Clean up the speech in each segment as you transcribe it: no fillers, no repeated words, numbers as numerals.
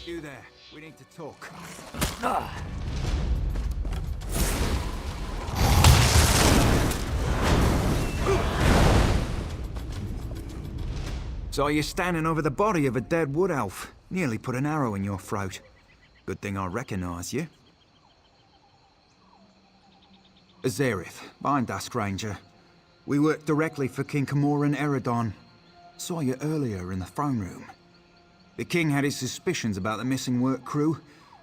You there. We need to talk. Saw you standing over the body of a dead wood elf. Nearly put an arrow in your throat. Good thing I recognize you. Azerith, Bindusk Ranger. We work directly for King Camoran Eredon. Saw you earlier in the throne room. The king had his suspicions about the missing work crew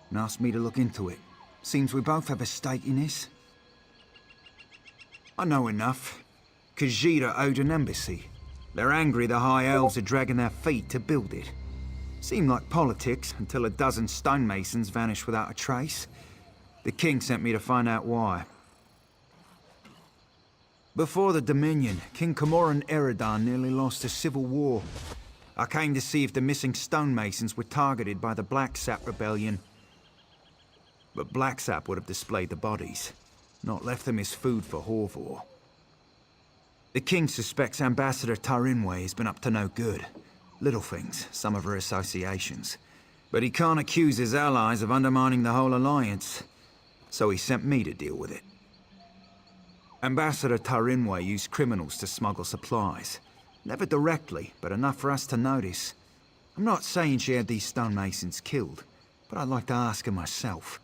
and asked me to look into it. Seems we both have a stake in this. I know enough. Khajiit owed an embassy. They're angry the High Elves are dragging their feet to build it. Seemed like politics until a dozen stonemasons vanished without a trace. The king sent me to find out why. Before the Dominion, King Camoran Eredon nearly lost a civil war. I came to see if the missing stonemasons were targeted by the Blacksap Rebellion. But Blacksap would have displayed the bodies, not left them as food for Horvor. The king suspects Ambassador Tarinwe has been up to no good. Little things, some of her associations. But he can't accuse his allies of undermining the whole alliance, so he sent me to deal with it. Ambassador Tarinwe used criminals to smuggle supplies. Never directly, but enough for us to notice. I'm not saying she had these stonemasons killed, but I'd like to ask her myself.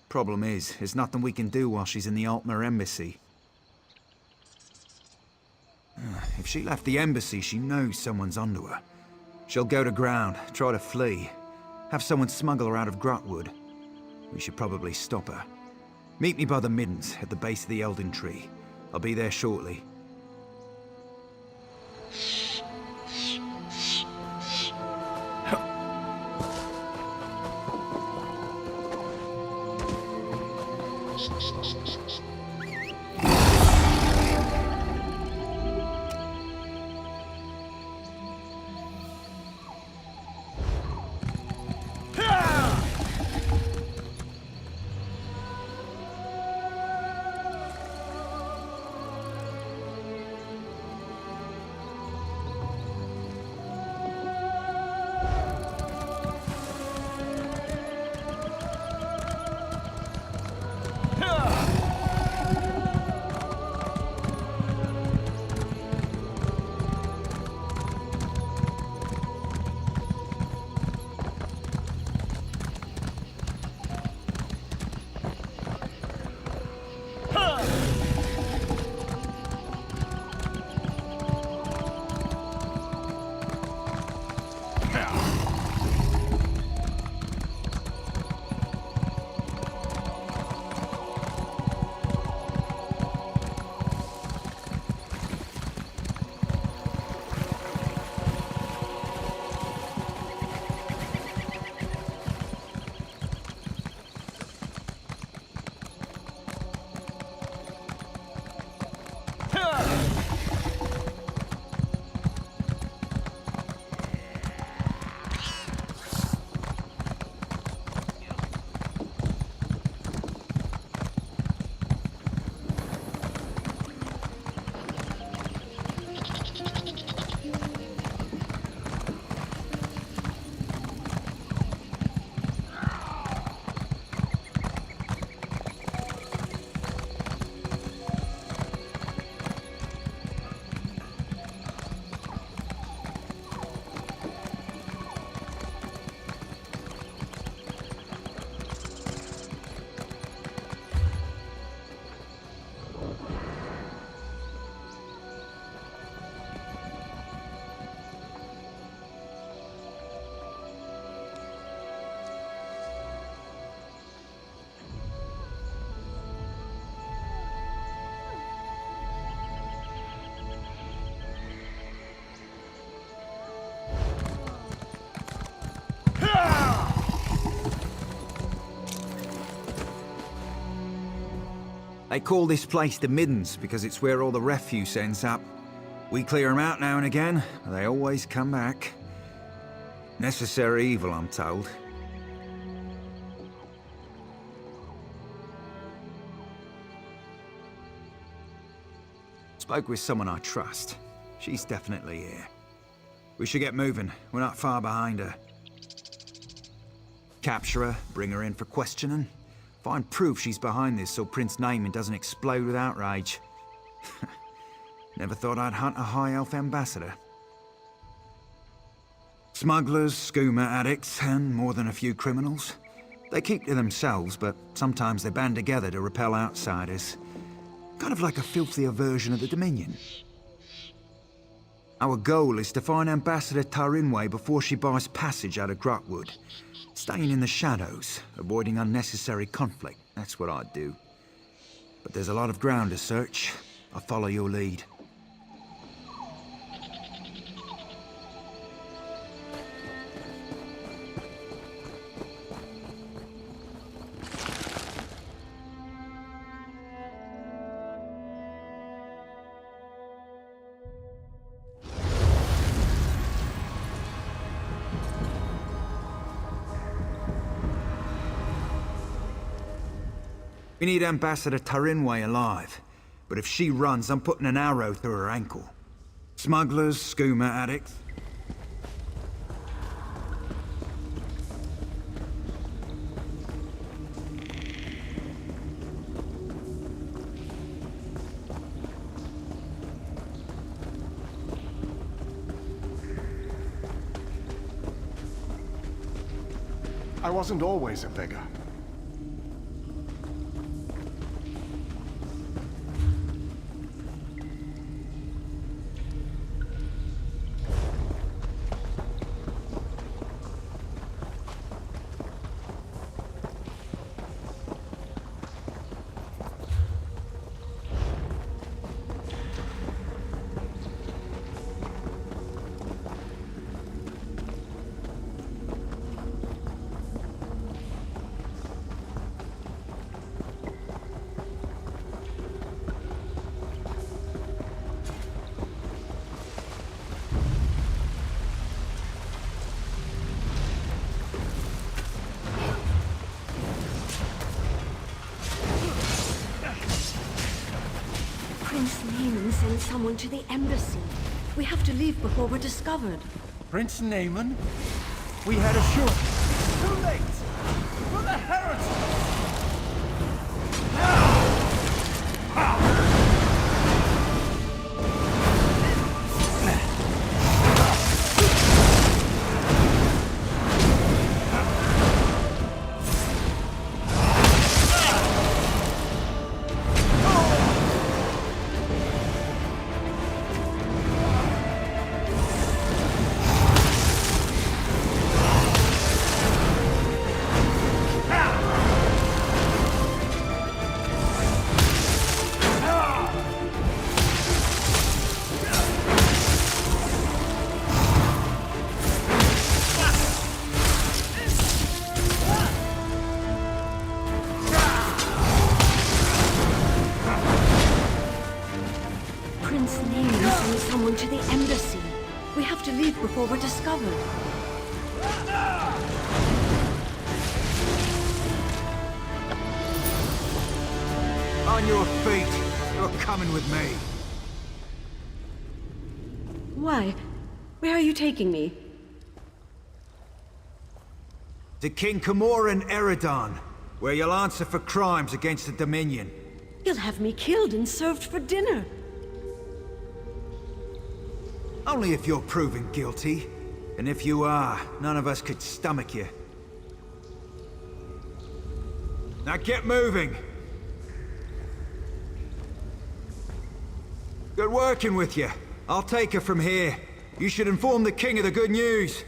Problem is, there's nothing we can do while she's in the Altmer embassy. If she left the embassy, she knows someone's onto her. She'll go to ground, try to flee, have someone smuggle her out of Grotwood. We should probably stop her. Meet me by the Middens, at the base of the Elden Tree. I'll be there shortly. They call this place the Middens because it's where all the refuse ends up. We clear them out now and again, but they always come back. Necessary evil, I'm told. Spoke with someone I trust. She's definitely here. We should get moving. We're not far behind her. Capture her, bring her in for questioning. Find proof she's behind this so Prince Naaman doesn't explode with outrage. Never thought I'd hunt a High Elf ambassador. Smugglers, skooma addicts, and more than a few criminals. They keep to themselves, but sometimes they band together to repel outsiders. Kind of like a filthier version of the Dominion. Our goal is to find Ambassador Tarinway before she buys passage out of Grotwood. Staying in the shadows, avoiding unnecessary conflict, that's what I'd do. But there's a lot of ground to search. I'll follow your lead. We need Ambassador Tarinway alive. But if she runs, I'm putting an arrow through her ankle. Smugglers, skooma addicts. I wasn't always a beggar. Prince Naaman sent someone to the embassy. We have to leave before we're discovered. Prince Naaman? We had assured. Too late! For the heretic! Prince Naaman sent someone to the embassy. We have to leave before we're discovered. On your feet. You're coming with me. Why? Where are you taking me? To King Camoran Eredon, where you'll answer for crimes against the Dominion. You'll have me killed and served for dinner. Only if you're proven guilty. And if you are, none of us could stomach you. Now get moving! Good working with you. I'll take her from here. You should inform the king of the good news.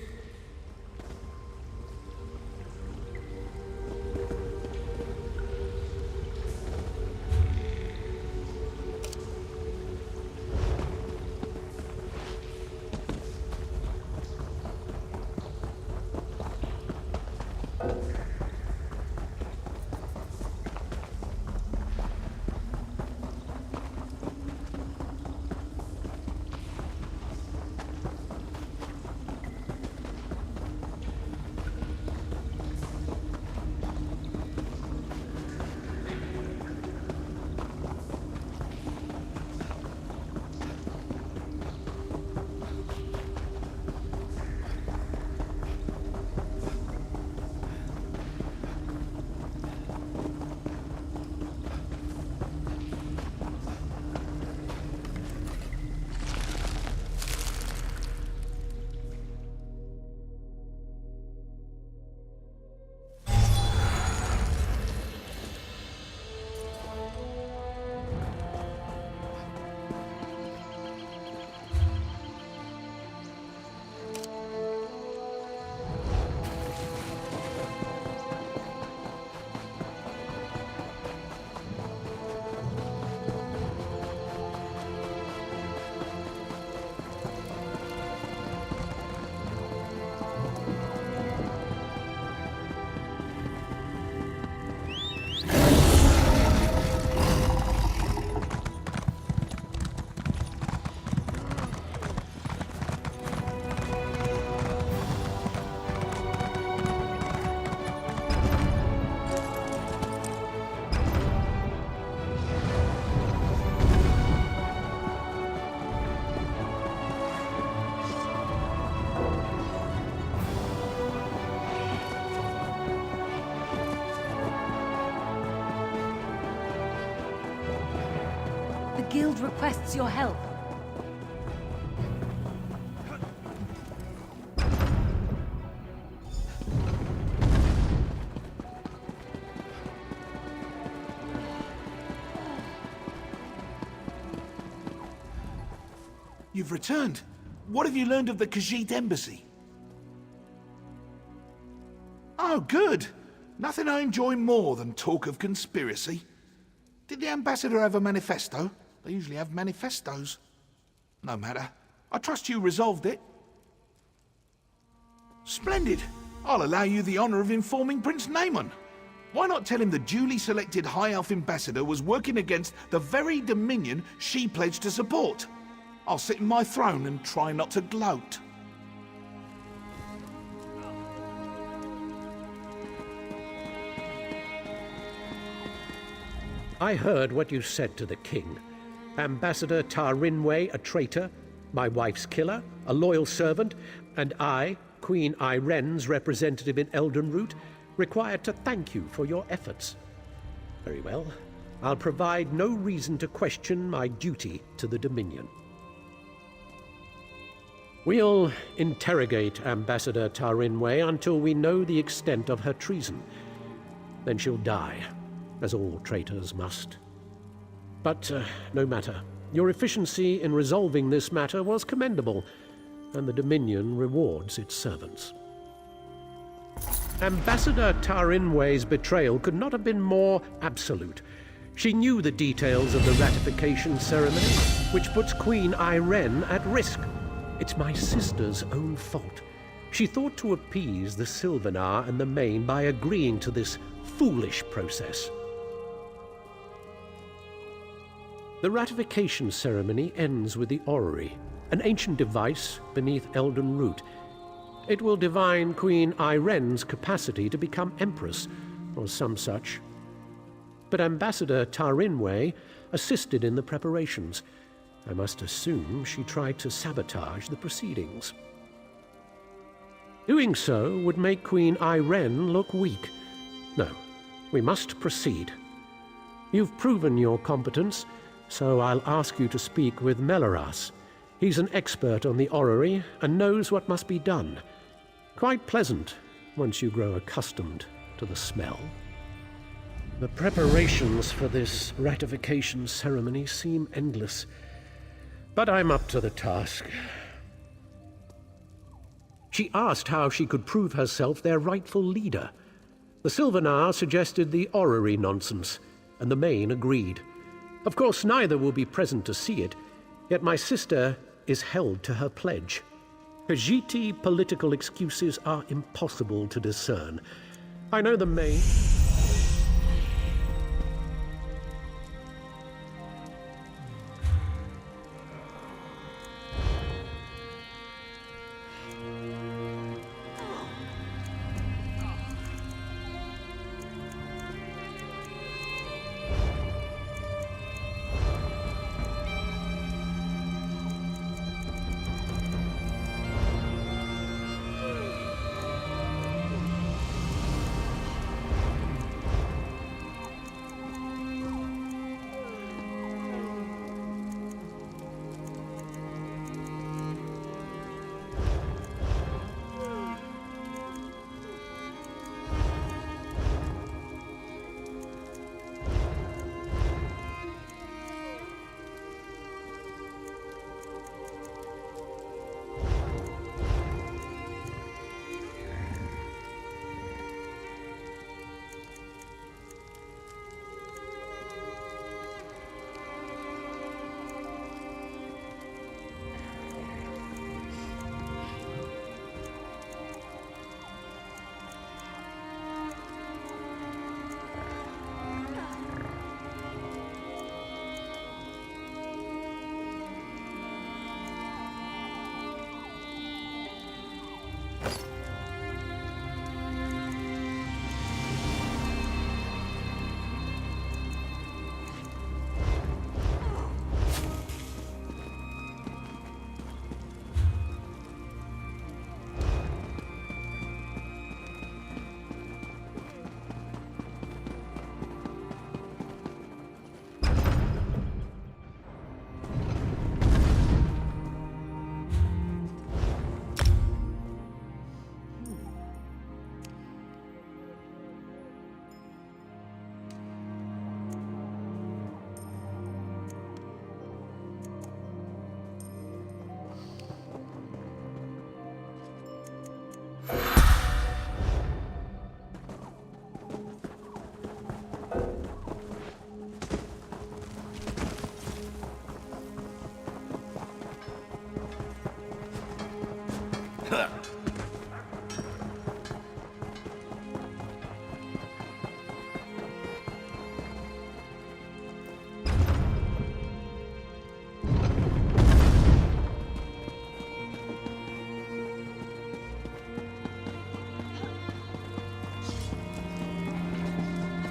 guild requests your help. You've returned. What have you learned of the Khajiit embassy? Oh, good. Nothing I enjoy more than talk of conspiracy. Did the ambassador have a manifesto? They usually have manifestos. No matter. I trust you resolved it. Splendid. I'll allow you the honor of informing Prince Naaman. Why not tell him the duly selected High Elf ambassador was working against the very dominion she pledged to support? I'll sit in my throne and try not to gloat. I heard what you said to the king. Ambassador Tarinway, a traitor, my wife's killer, a loyal servant, and I, Queen Iren's representative in Eldenroot, required to thank you for your efforts. Very well. I'll provide no reason to question my duty to the Dominion. We'll interrogate Ambassador Tarinway until we know the extent of her treason. Then she'll die, as all traitors must. But no matter. Your efficiency in resolving this matter was commendable, and the Dominion rewards its servants. Ambassador Tarinway's betrayal could not have been more absolute. She knew the details of the ratification ceremony, which puts Queen Iren at risk. It's my sister's own fault. She thought to appease the Sylvanar and the Main by agreeing to this foolish process. The ratification ceremony ends with the orrery, an ancient device beneath Eldenroot. It will divine Queen Iren's capacity to become Empress, or some such. But Ambassador Tarinway assisted in the preparations. I must assume she tried to sabotage the proceedings. Doing so would make Queen Iren look weak. No, we must proceed. You've proven your competence, so I'll ask you to speak with Melaras. He's an expert on the orrery and knows what must be done. Quite pleasant once you grow accustomed to the smell. The preparations for this ratification ceremony seem endless, but I'm up to the task. She asked how she could prove herself their rightful leader. The Sylvanar suggested the orrery nonsense, and the Main agreed. Of course, neither will be present to see it, yet my sister is held to her pledge. Khajiiti political excuses are impossible to discern. I know the Main...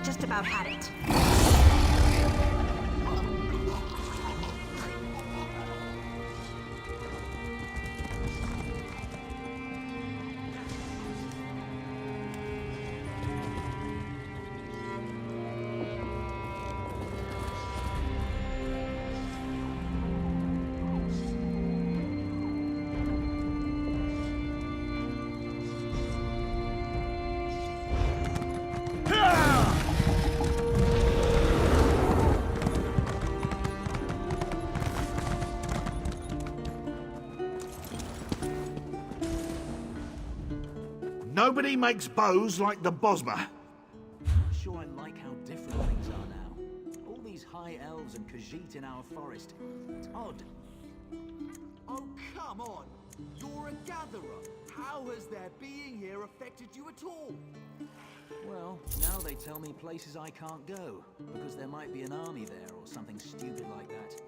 Just about had it. Nobody makes bows like the Bosmer. Not sure I like how different things are now. All these high elves and Khajiit in our forest. It's odd. Oh, come on! You're a gatherer. How has their being here affected you at all? Well, now they tell me places I can't go, because there might be an army there or something stupid like that.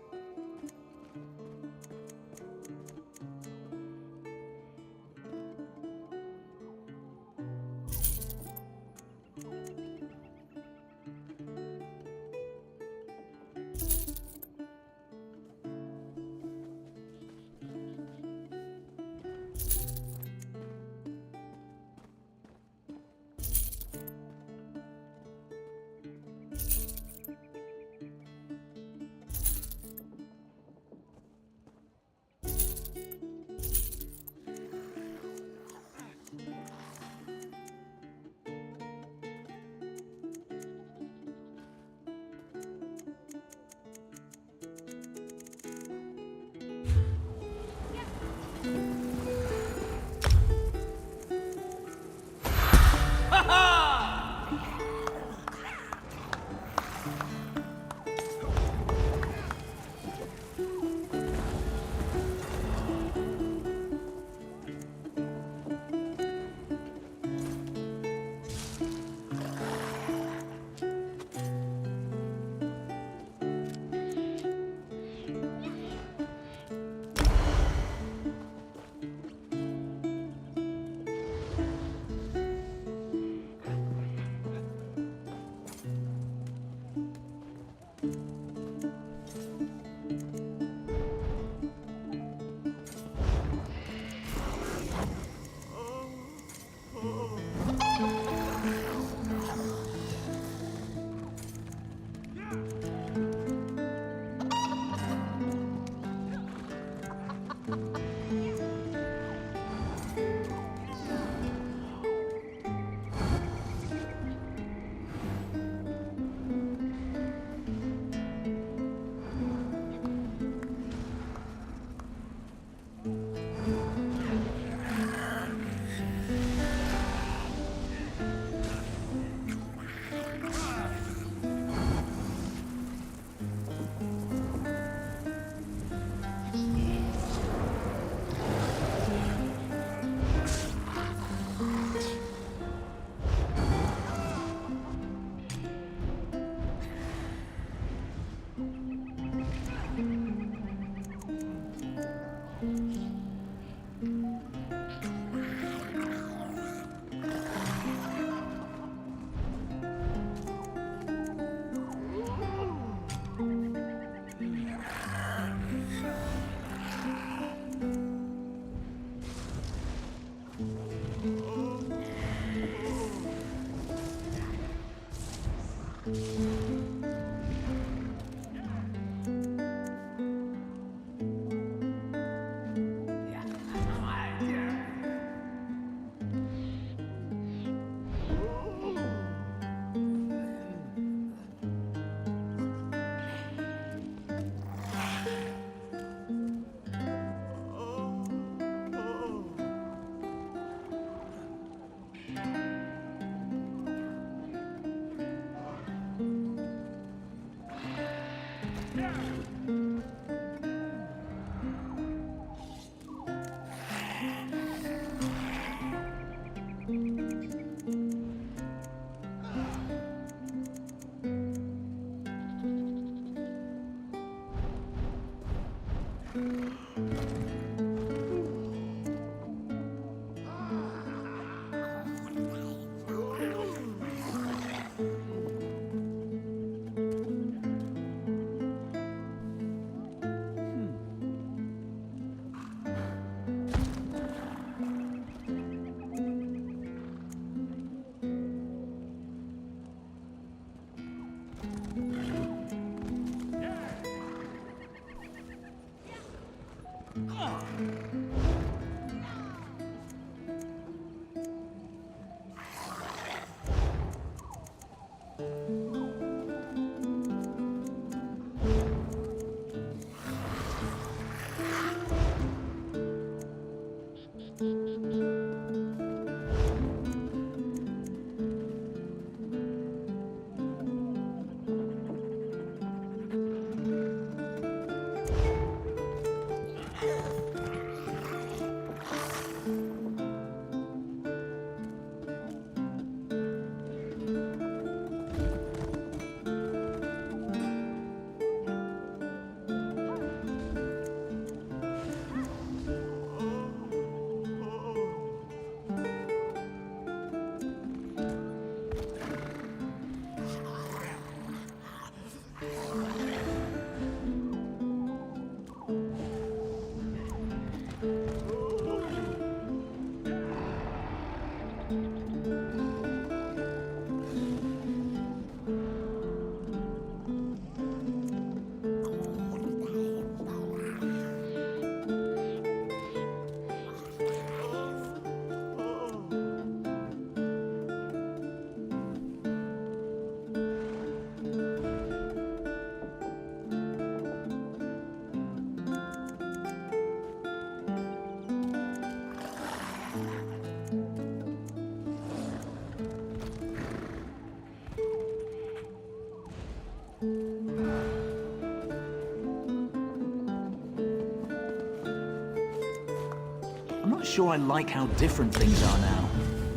sure I like how different things are now.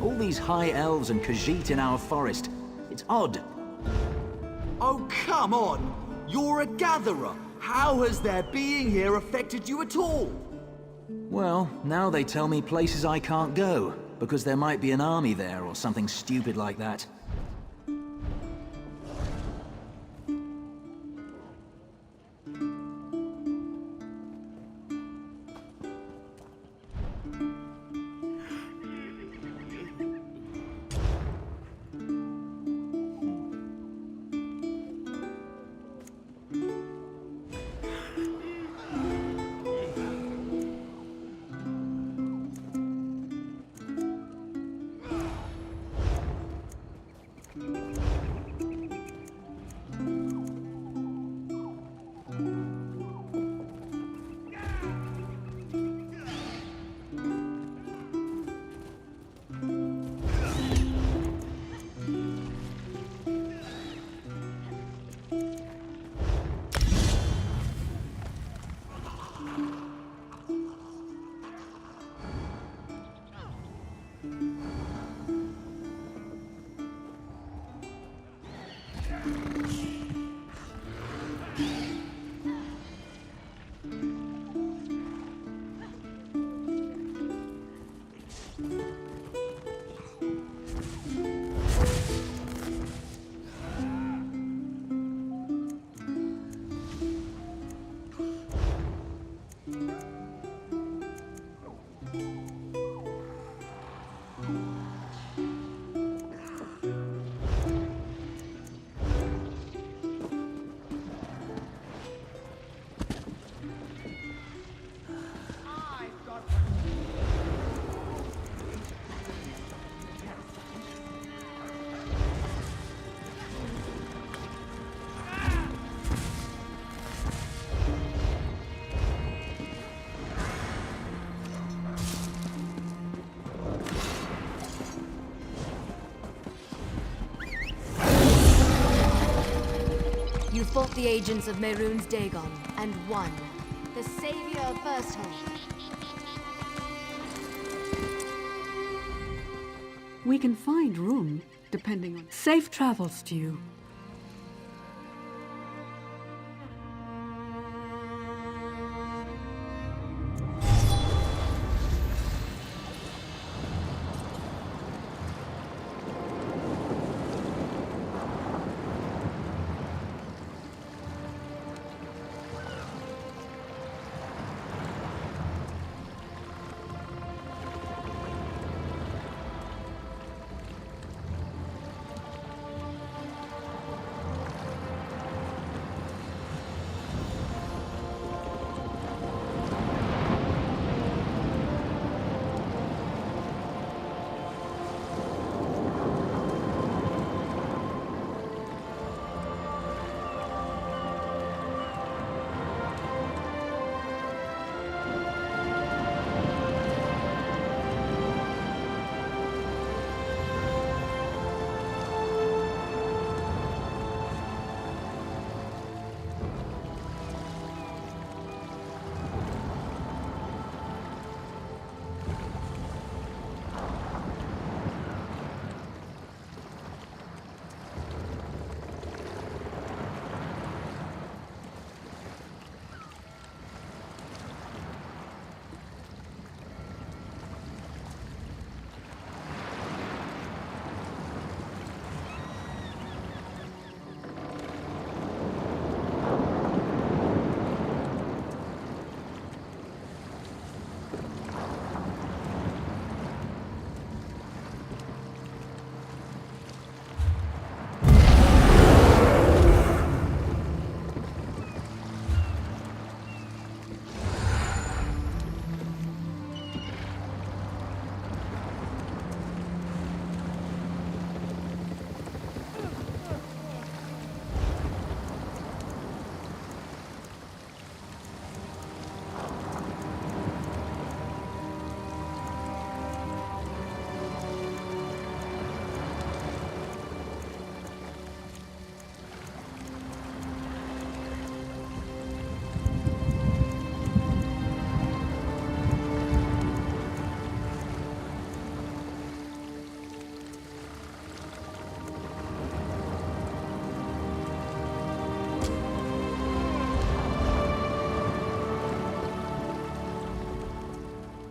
All these high elves and Khajiit in our forest. It's odd. Oh, come on! You're a gatherer! How has their being here affected you at all? Well, now they tell me places I can't go, because there might be an army there or something stupid like that. You fought the agents of Mehrunes Dagon and won. The savior of Firsthold. We can find room, depending on... Safe travels to you.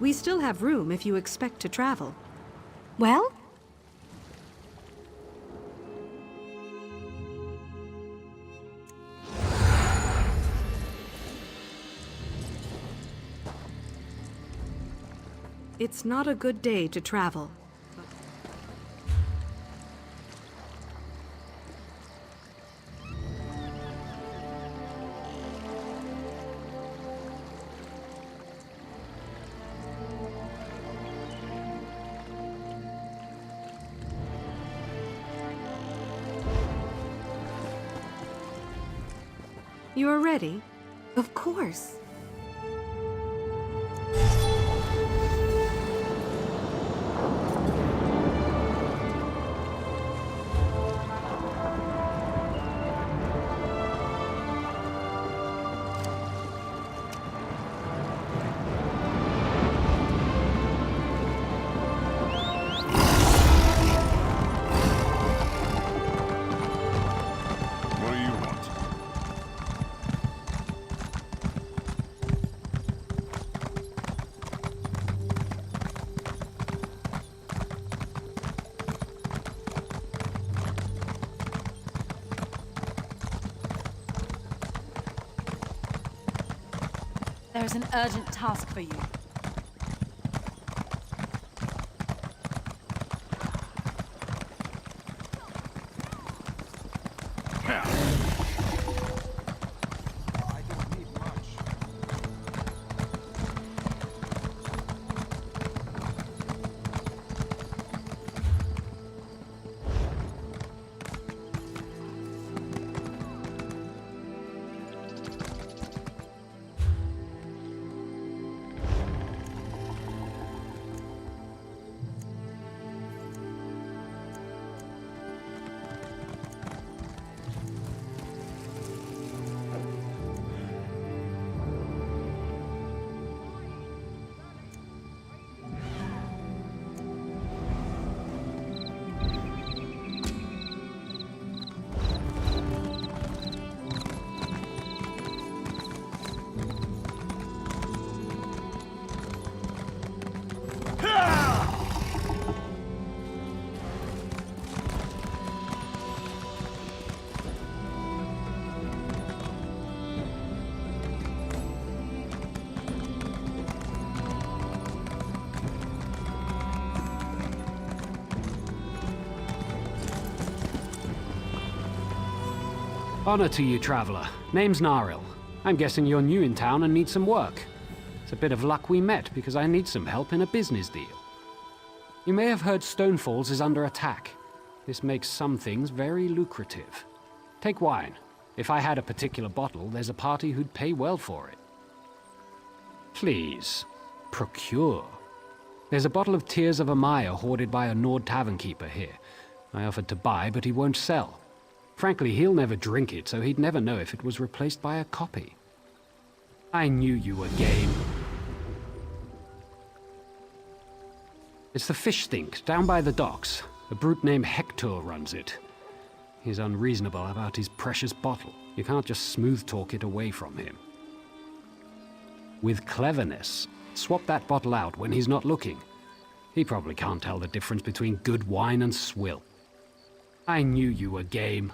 We still have room if you expect to travel. Well? It's not a good day to travel. You're ready? Of course. What do you want? There's an urgent task for you. I don't need much. Honor to you, traveler. Name's Naril. I'm guessing you're new in town and need some work. It's a bit of luck we met, because I need some help in a business deal. You may have heard Stonefalls is under attack. This makes some things very lucrative. Take wine. If I had a particular bottle, there's a party who'd pay well for it. Please, procure. There's a bottle of Tears of Amaya hoarded by a Nord tavern keeper here. I offered to buy, but he won't sell. Frankly, he'll never drink it, so he'd never know if it was replaced by a copy. I knew you were game. It's the fish stink, down by the docks. A brute named Hector runs it. He's unreasonable about his precious bottle. You can't just smooth talk it away from him. With cleverness, swap that bottle out when he's not looking. He probably can't tell the difference between good wine and swill. I knew you were game.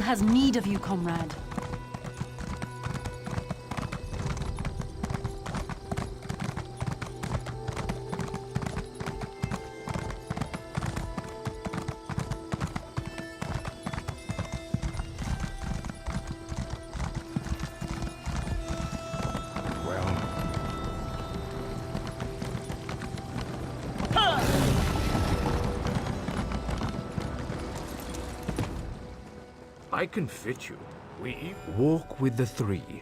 has need of you, comrade. I can fit you. We walk with the three.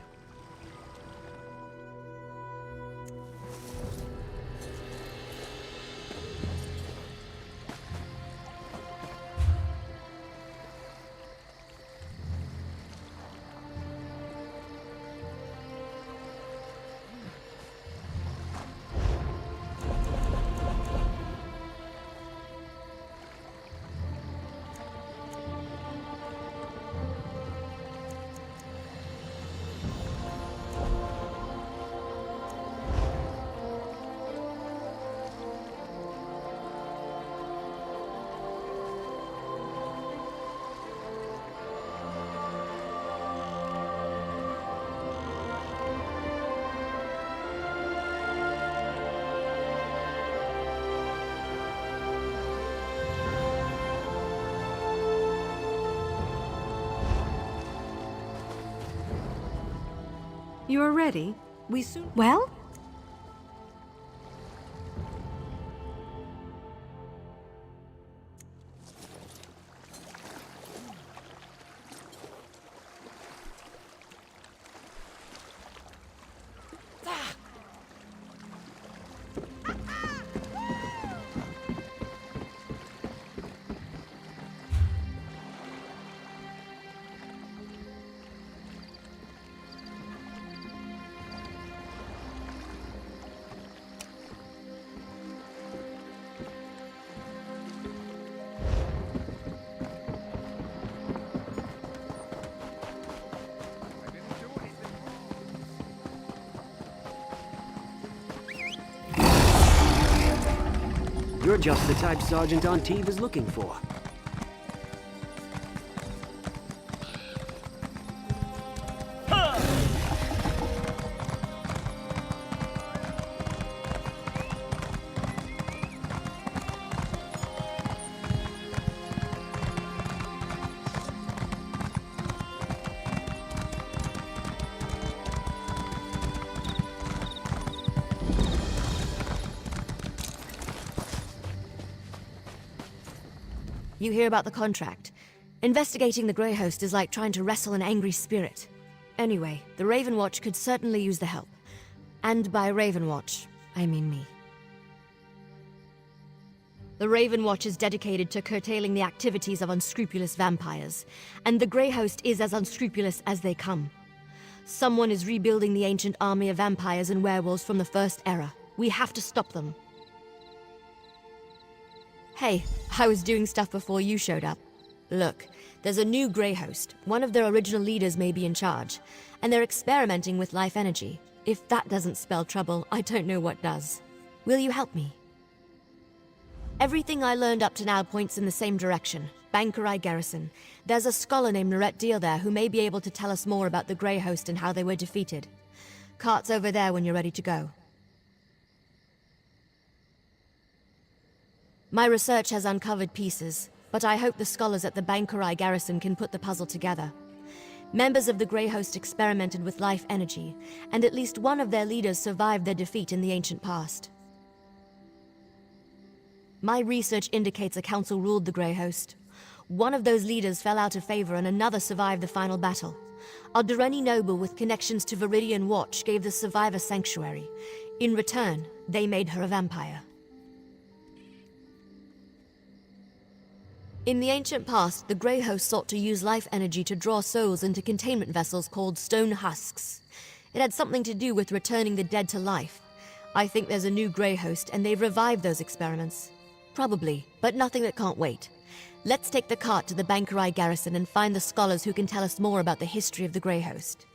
You are ready? We soon... Well? You're just the type Sergeant Antibes is looking for. You hear about the contract. Investigating the Grey Host is like trying to wrestle an angry spirit. Anyway, the Raven Watch could certainly use the help. And by Raven Watch, I mean me. The Raven Watch is dedicated to curtailing the activities of unscrupulous vampires, and the Grey Host is as unscrupulous as they come. Someone is rebuilding the ancient army of vampires and werewolves from the First Era. We have to stop them. Hey, I was doing stuff before you showed up. Look, there's a new Grey Host. One of their original leaders may be in charge, and they're experimenting with life energy. If that doesn't spell trouble, I don't know what does. Will you help me? Everything I learned up to now points in the same direction. Bankerai Garrison. There's a scholar named Norette Deal there who may be able to tell us more about the Grey Host and how they were defeated. Cart's over there when you're ready to go. My research has uncovered pieces, but I hope the scholars at the Bankerai Garrison can put the puzzle together. Members of the Grey Host experimented with life energy, and at least one of their leaders survived their defeat in the ancient past. My research indicates a council ruled the Grey Host. One of those leaders fell out of favor and another survived the final battle. A Durrani noble with connections to Viridian Watch gave the survivor sanctuary. In return, they made her a vampire. In the ancient past, the Grey Host sought to use life energy to draw souls into containment vessels called stone husks. It had something to do with returning the dead to life. I think there's a new Grey Host, and they've revived those experiments. Probably, but nothing that can't wait. Let's take the cart to the Bankerai Garrison and find the scholars who can tell us more about the history of the Grey Host.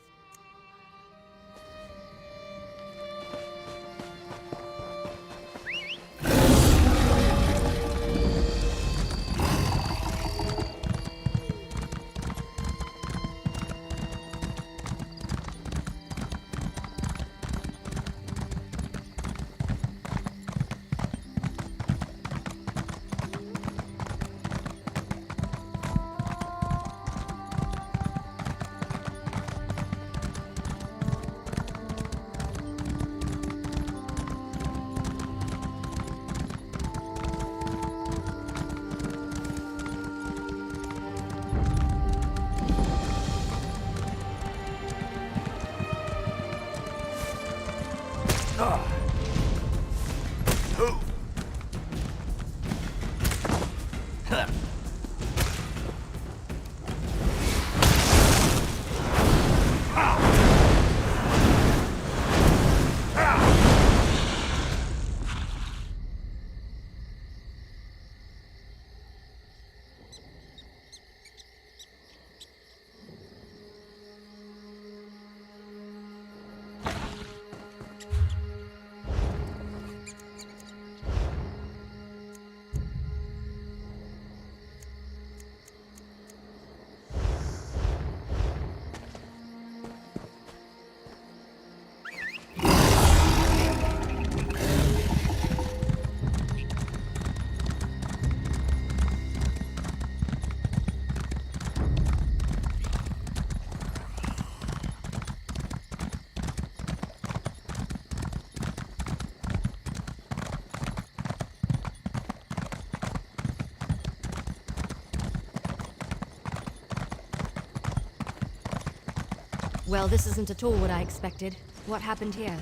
Well, this isn't at all what I expected. What happened here?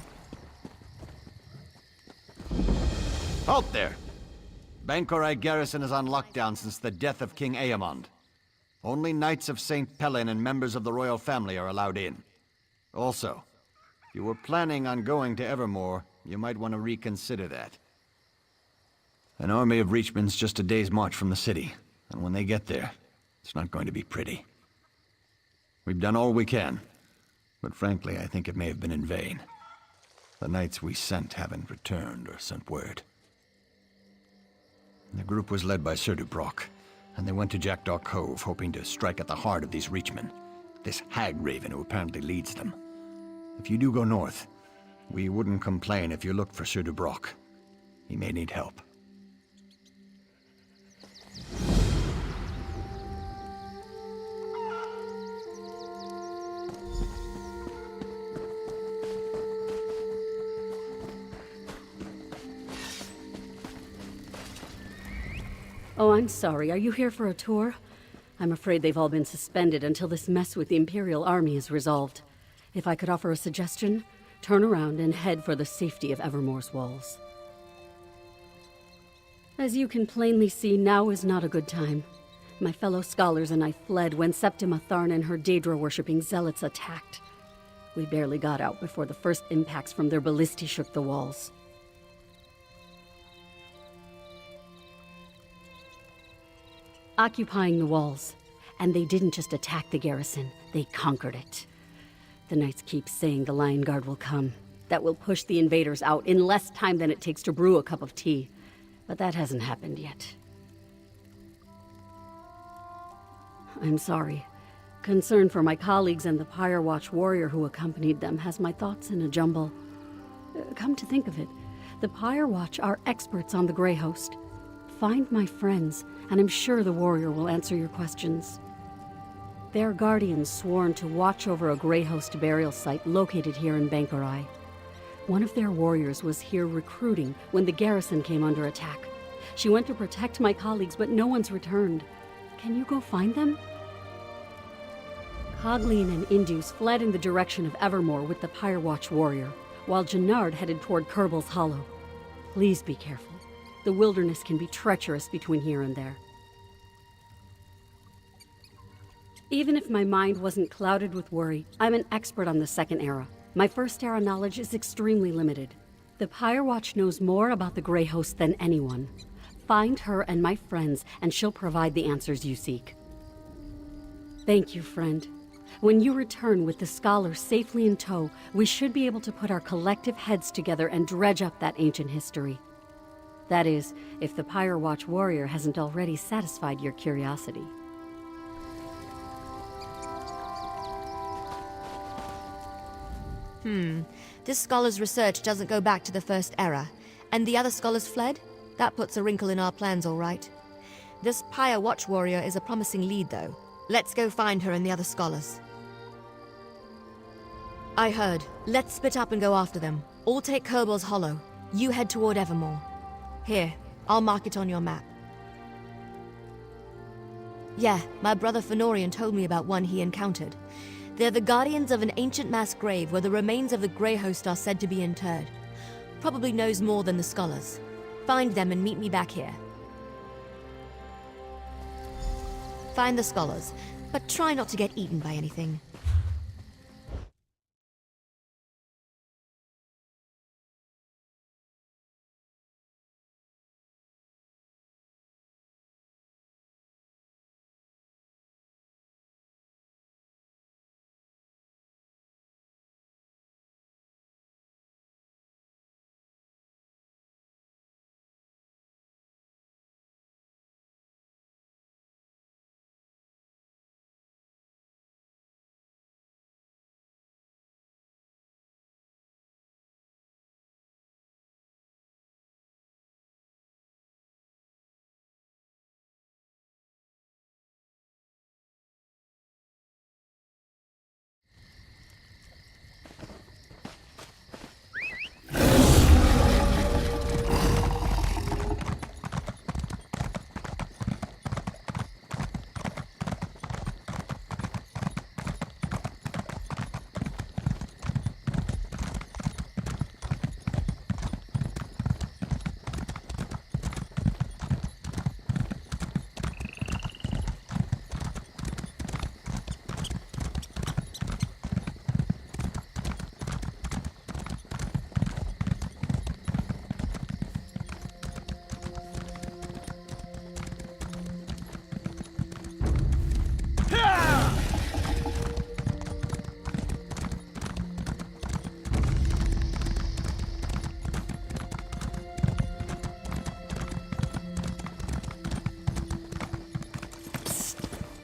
Halt there! Bankorai garrison is on lockdown since the death of King Aemond. Only Knights of St. Pellin and members of the royal family are allowed in. Also, if you were planning on going to Evermore, you might want to reconsider that. An army of Reachmen's just a day's march from the city, and when they get there, it's not going to be pretty. We've done all we can, but frankly, I think it may have been in vain. The knights we sent haven't returned or sent word. The group was led by Sir Dubrock, and they went to Jackdaw Cove, hoping to strike at the heart of these Reachmen, this hag raven who apparently leads them. If you do go north, we wouldn't complain if you looked for Sir Dubrock. He may need help. Oh, I'm sorry. Are you here for a tour? I'm afraid they've all been suspended until this mess with the Imperial Army is resolved. If I could offer a suggestion, turn around and head for the safety of Evermore's walls. As you can plainly see, now is not a good time. My fellow scholars and I fled when Septima Tharn and her Daedra-worshipping zealots attacked. We barely got out before the first impacts from their ballistae shook the walls. Occupying the walls. And they didn't just attack the garrison, they conquered it. The knights keep saying the Lion Guard will come. That will push the invaders out in less time than it takes to brew a cup of tea. But that hasn't happened yet. I'm sorry. Concern for my colleagues and the Pyre Watch warrior who accompanied them has my thoughts in a jumble. Come to think of it, the Pyre Watch are experts on the Grey Host. Find my friends, and I'm sure the warrior will answer your questions. They're guardians sworn to watch over a Grey Host burial site located here in Bankorai. One of their warriors was here recruiting when the garrison came under attack. She went to protect my colleagues, but no one's returned. Can you go find them? Cogleen and Indus fled in the direction of Evermore with the Pyre Watch warrior, while Jannard headed toward Kerbal's Hollow. Please be careful. The wilderness can be treacherous between here and there. Even if my mind wasn't clouded with worry, I'm an expert on the Second Era. My First Era knowledge is extremely limited. The Pyre Watch knows more about the Grey Host than anyone. Find her and my friends, and she'll provide the answers you seek. Thank you, friend. When you return with the scholar safely in tow, we should be able to put our collective heads together and dredge up that ancient history. That is, if the Pyre Watch warrior hasn't already satisfied your curiosity. This scholar's research doesn't go back to the First Era. And the other scholars fled? That puts a wrinkle in our plans, all right. This Pyre Watch warrior is a promising lead, though. Let's go find her and the other scholars. I heard. Let's split up and go after them. All take Kerbal's Hollow. You head toward Evermore. Here, I'll mark it on your map. Yeah, my brother Fenorian told me about one he encountered. They're the guardians of an ancient mass grave where the remains of the Grey Host are said to be interred. Probably knows more than the scholars. Find them and meet me back here. Find the scholars, but try not to get eaten by anything.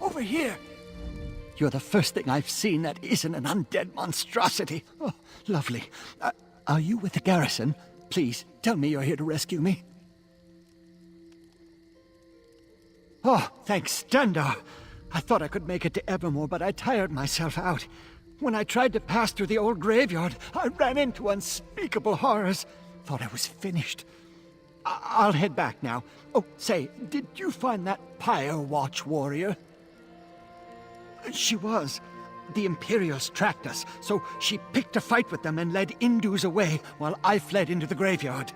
Over here! You're the first thing I've seen that isn't an undead monstrosity. Oh, lovely. Are you with the garrison? Please, tell me you're here to rescue me. Oh, thanks, Dundar. I thought I could make it to Evermore, but I tired myself out. When I tried to pass through the old graveyard, I ran into unspeakable horrors. Thought I was finished. I'll head back now. Oh, say, did you find that Pyre Watch warrior? She was. The Imperials tracked us, so she picked a fight with them and led Indus away while I fled into the graveyard.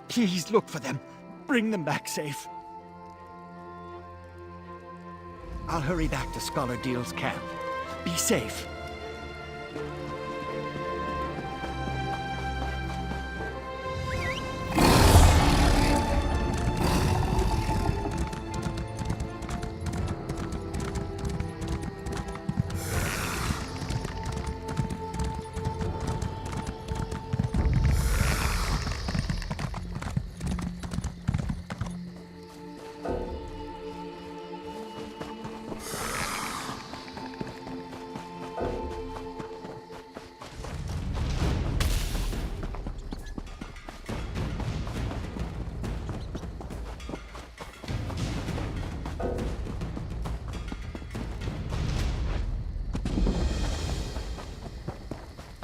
Please look for them. Bring them back safe. I'll hurry back to Scholar Deal's camp. Be safe.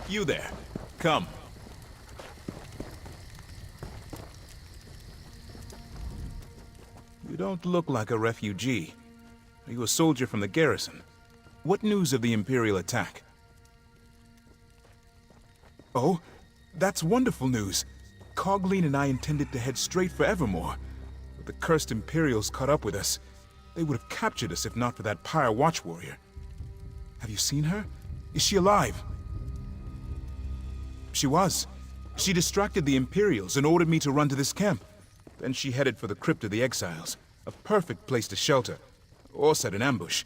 You there. Come. You don't look like a refugee. Are you a soldier from the garrison? What news of the Imperial attack? Oh, that's wonderful news. Cogleen and I intended to head straight for Evermore, but the cursed Imperials caught up with us. They would have captured us if not for that Pyre Watch warrior. Have you seen her? Is she alive? She was. She distracted the Imperials and ordered me to run to this camp. Then she headed for the Crypt of the Exiles, a perfect place to shelter, or set an ambush.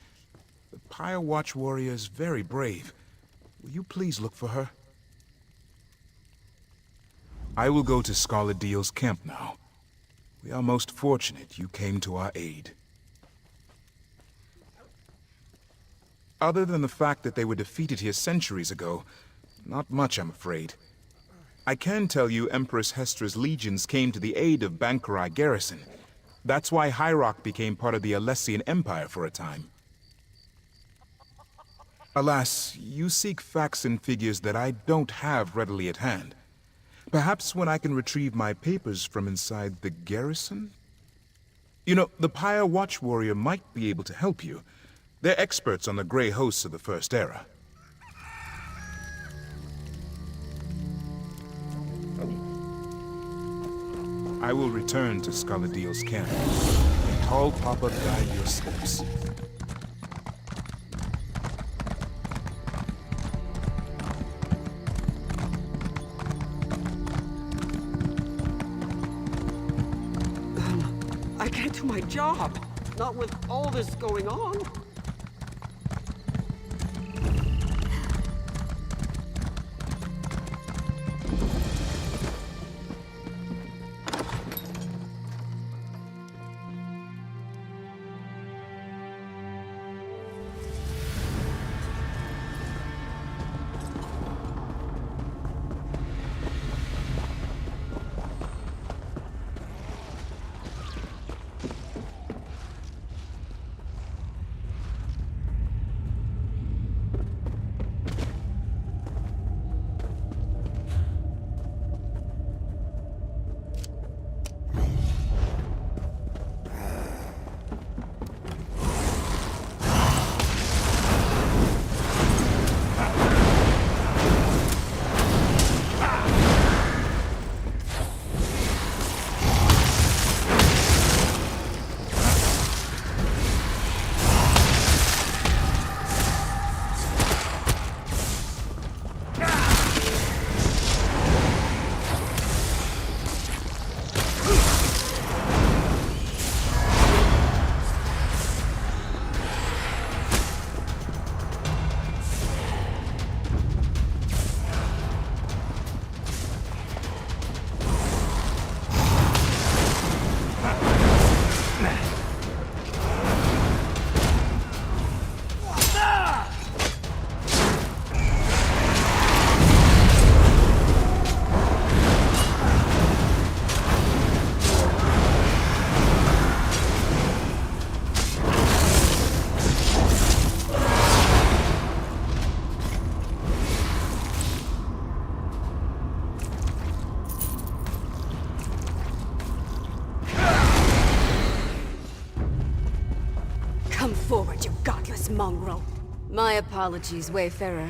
The Pyre Watch warrior is very brave. Will you please look for her? I will go to Scholar Deal's camp now. We are most fortunate you came to our aid. Other than the fact that they were defeated here centuries ago, not much, I'm afraid. I can tell you Empress Hestra's legions came to the aid of Bankarai garrison. That's why High Rock became part of the Alessian Empire for a time. Alas, you seek facts and figures that I don't have readily at hand. Perhaps when I can retrieve my papers from inside the garrison? You know, the Pyre Watch warrior might be able to help you. They're experts on the Grey Hosts of the First Era. I will return to Scholar Deal's camp. May Tall Papa guide your steps. I can't do my job. Not with all this going on. Come forward, you godless mongrel. My apologies, Wayfarer.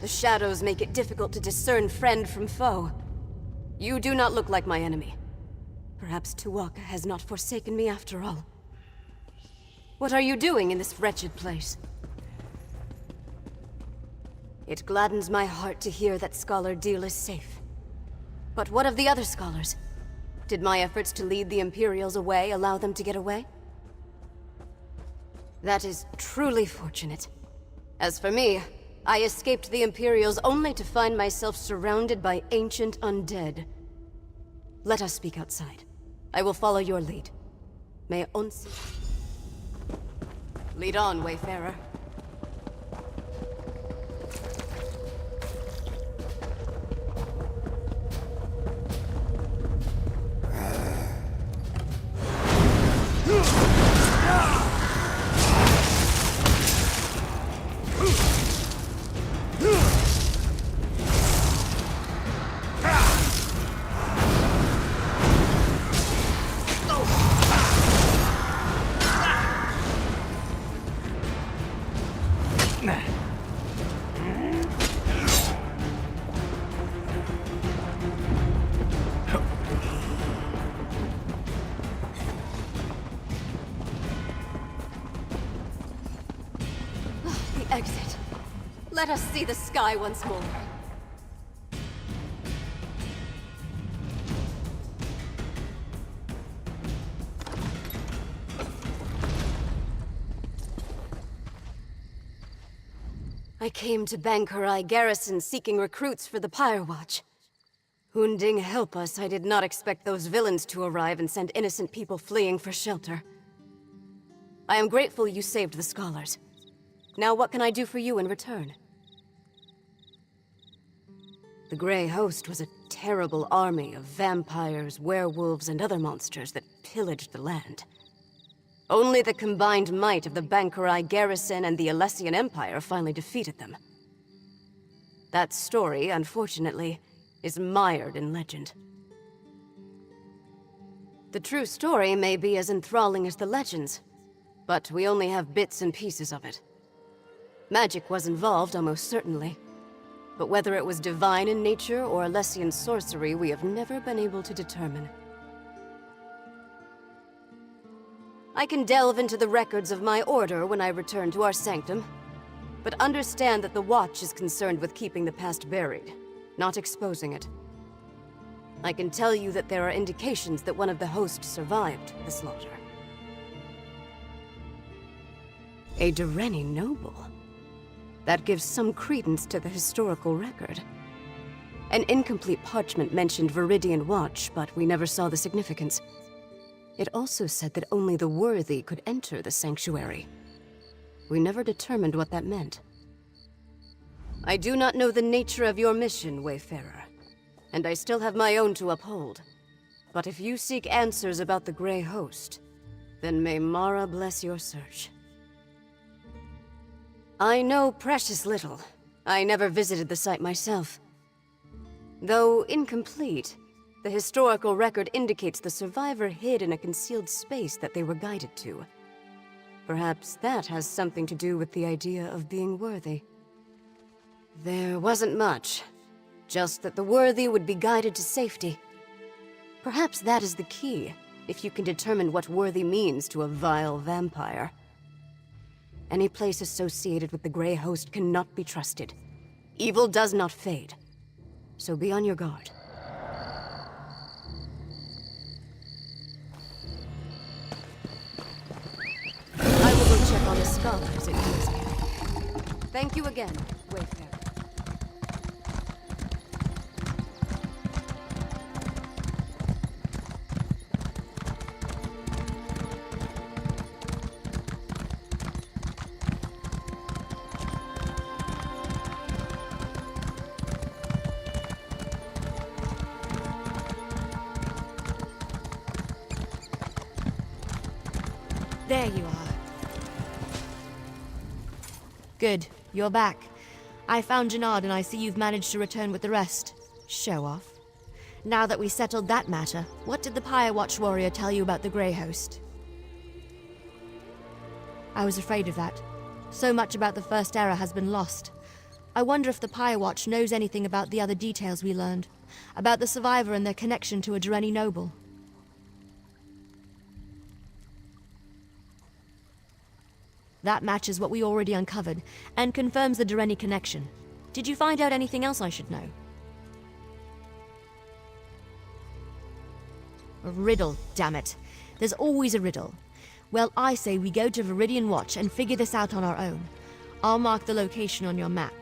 The shadows make it difficult to discern friend from foe. You do not look like my enemy. Perhaps Tuwaka has not forsaken me after all. What are you doing in this wretched place? It gladdens my heart to hear that Scholar Deal is safe. But what of the other scholars? Did my efforts to lead the Imperials away allow them to get away? That is truly fortunate. As for me, I escaped the Imperials only to find myself surrounded by ancient undead. Let us speak outside. I will follow your lead. May Onsi... Lead on, Wayfarer. Exit. Let us see the sky once more. I came to Bankurai Garrison seeking recruits for the Pyre Watch. Hunding help us, I did not expect those villains to arrive and send innocent people fleeing for shelter. I am grateful you saved the scholars. Now what can I do for you in return? The Grey Host was a terrible army of vampires, werewolves, and other monsters that pillaged the land. Only the combined might of the Bankurai Garrison and the Alessian Empire finally defeated them. That story, unfortunately, is mired in legend. The true story may be as enthralling as the legends, but we only have bits and pieces of it. Magic was involved, almost certainly. But whether it was divine in nature or Alessian sorcery, we have never been able to determine. I can delve into the records of my order when I return to our sanctum. But understand that the Watch is concerned with keeping the past buried, not exposing it. I can tell you that there are indications that one of the hosts survived the slaughter. A Durrani noble. That gives some credence to the historical record. An incomplete parchment mentioned Viridian Watch, but we never saw the significance. It also said that only the worthy could enter the sanctuary. We never determined what that meant. I do not know the nature of your mission, Wayfarer, and I still have my own to uphold. But if you seek answers about the Grey Host, then may Mara bless your search. I know precious little. I never visited the site myself. Though incomplete, the historical record indicates the survivor hid in a concealed space that they were guided to. Perhaps that has something to do with the idea of being worthy. There wasn't much, just that the worthy would be guided to safety. Perhaps that is the key, if you can determine what worthy means to a vile vampire. Any place associated with the Grey Host cannot be trusted. Evil does not fade, so be on your guard. I will go check on the scholars at ESO. Thank you again, Wayfarer. There you are. Good, you're back. I found Jannard and I see you've managed to return with the rest. Show off. Now that we settled that matter, what did the Pyre Watch warrior tell you about the Grey Host? I was afraid of that. So much about the First Era has been lost. I wonder if the Pyre Watch knows anything about the other details we learned. About the survivor and their connection to a Durrani noble. That matches what we already uncovered, and confirms the Durrani connection. Did you find out anything else I should know? A riddle, damn it. There's always a riddle. Well, I say we go to Viridian Watch and figure this out on our own. I'll mark the location on your map.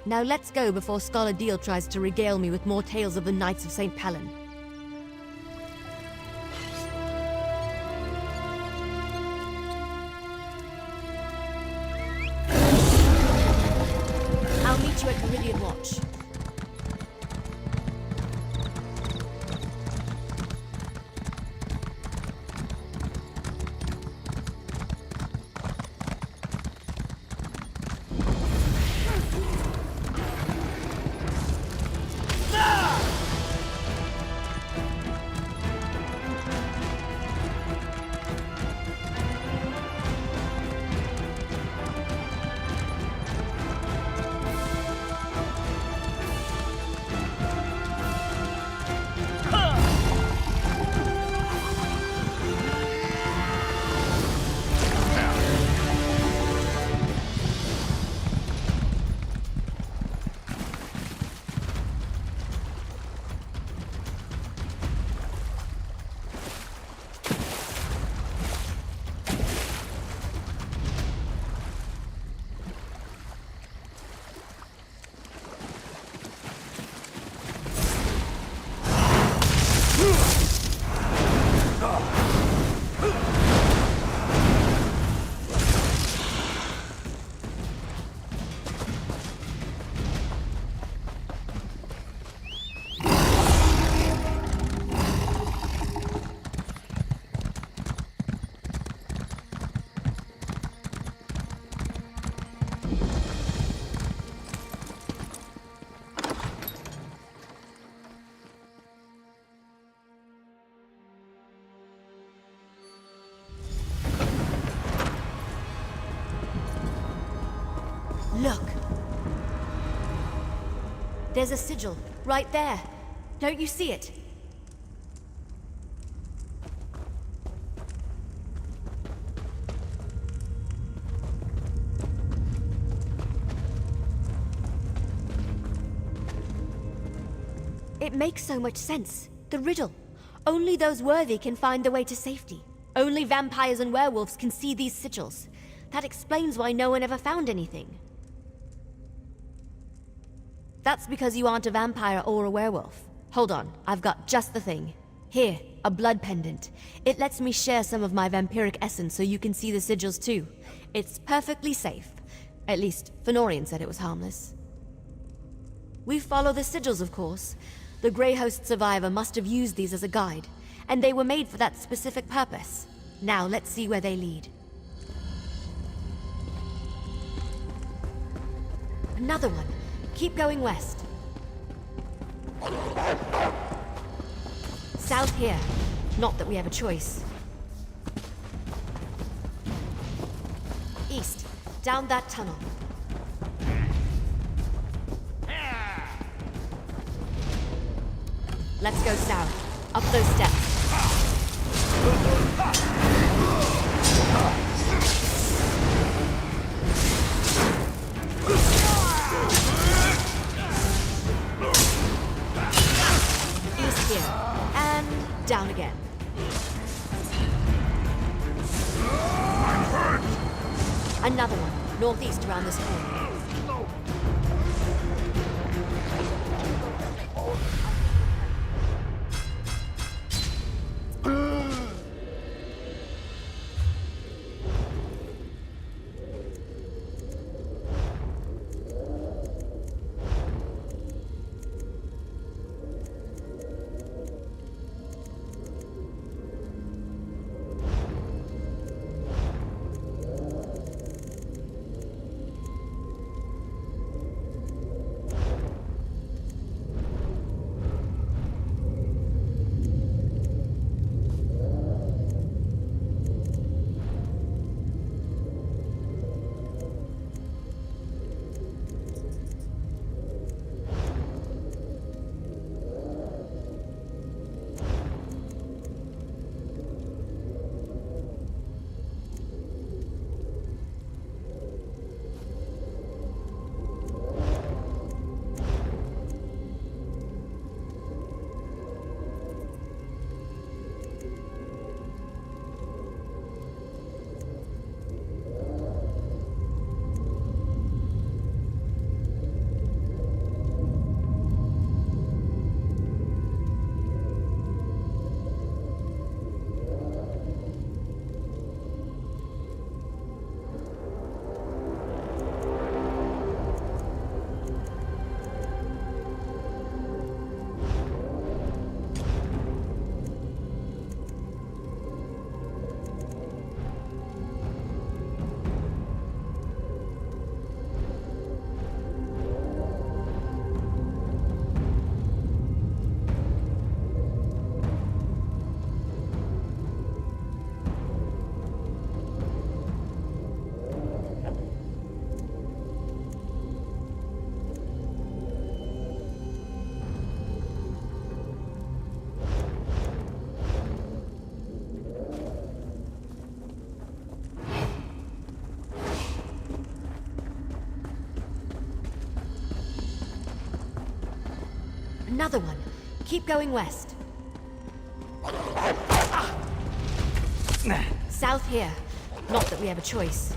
Now let's go before Scholar Deal tries to regale me with more tales of the Knights of St. Pellen. I'll meet you at Viridian Watch. Look! There's a sigil, right there. Don't you see it? It makes so much sense. The riddle. Only those worthy can find the way to safety. Only vampires and werewolves can see these sigils. That explains why no one ever found anything. That's because you aren't a vampire or a werewolf. Hold on, I've got just the thing. Here, a blood pendant. It lets me share some of my vampiric essence so you can see the sigils too. It's perfectly safe. At least, Fenorian said it was harmless. We follow the sigils, of course. The Grey Host survivor must have used these as a guide, and they were made for that specific purpose. Now, let's see where they lead. Another one. Keep going west. South here. Not that we have a choice. East. Down that tunnel. Let's go south. Up those steps. East here. And down again. I'm hurt. Another one. Northeast around this corner. Another one. Keep going west. South here. Not that we have a choice.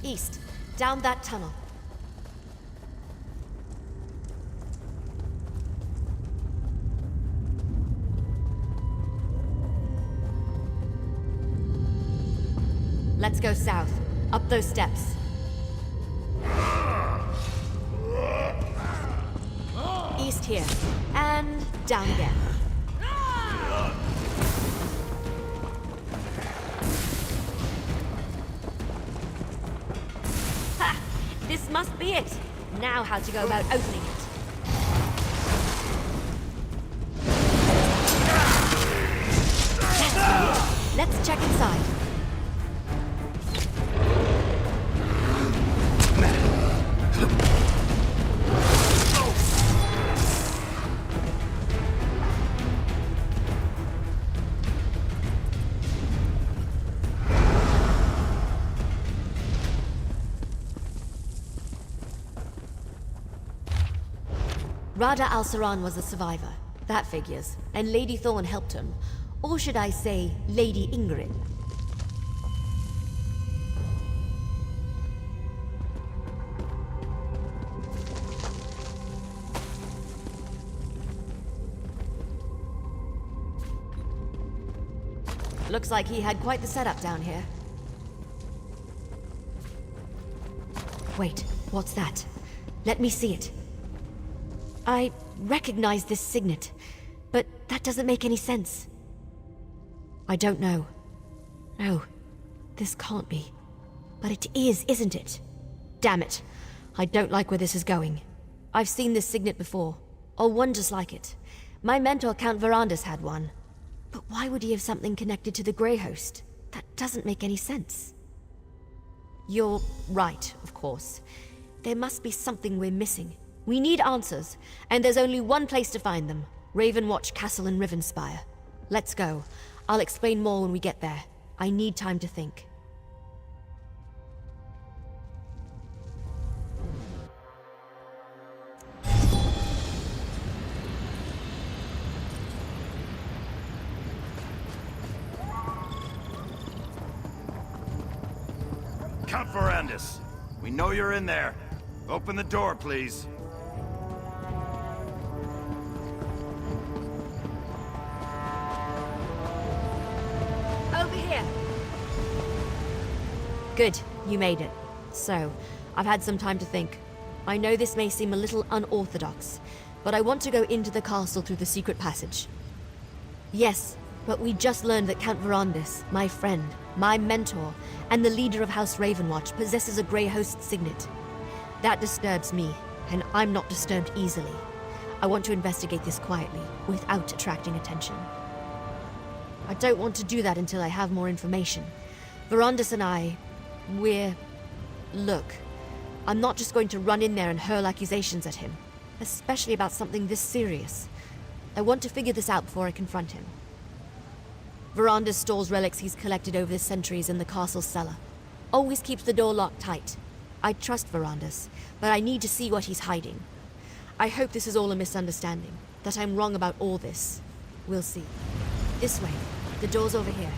East, down that tunnel. Let's go south, up those steps. East here, and down again. must be it. Now how to go about opening it. That's it. Let's check inside. Rada al-Saran was a survivor. That figures. And Lady Thorn helped him. Or should I say, Lady Ingrid. Looks like he had quite the setup down here. Wait, what's that? Let me see it. I recognize this signet, but that doesn't make any sense. I don't know. No, this can't be. But it is, isn't it? Damn it. I don't like where this is going. I've seen this signet before, or one just like it. My mentor, Count Verandis, had one. But why would he have something connected to the Grey Host? That doesn't make any sense. You're right, of course. There must be something we're missing. We need answers, and there's only one place to find them. Ravenwatch Castle in Rivenspire. Let's go. I'll explain more when we get there. I need time to think. Count Verandis, we know you're in there. Open the door, please. Over here. Good, you made it. So, I've had some time to think. I know this may seem a little unorthodox, but I want to go into the castle through the secret passage. Yes, but we just learned that Count Verandis, my friend, my mentor, and the leader of House Ravenwatch possesses a Grey Host signet. That disturbs me, and I'm not disturbed easily. I want to investigate this quietly, without attracting attention. I don't want to do that until I have more information. Verandis and Look, I'm not just going to run in there and hurl accusations at him, especially about something this serious. I want to figure this out before I confront him. Verandis stores relics he's collected over the centuries in the castle cellar. Always keeps the door locked tight. I trust Verandis, but I need to see what he's hiding. I hope this is all a misunderstanding, that I'm wrong about all this. We'll see. This way. The door's over here.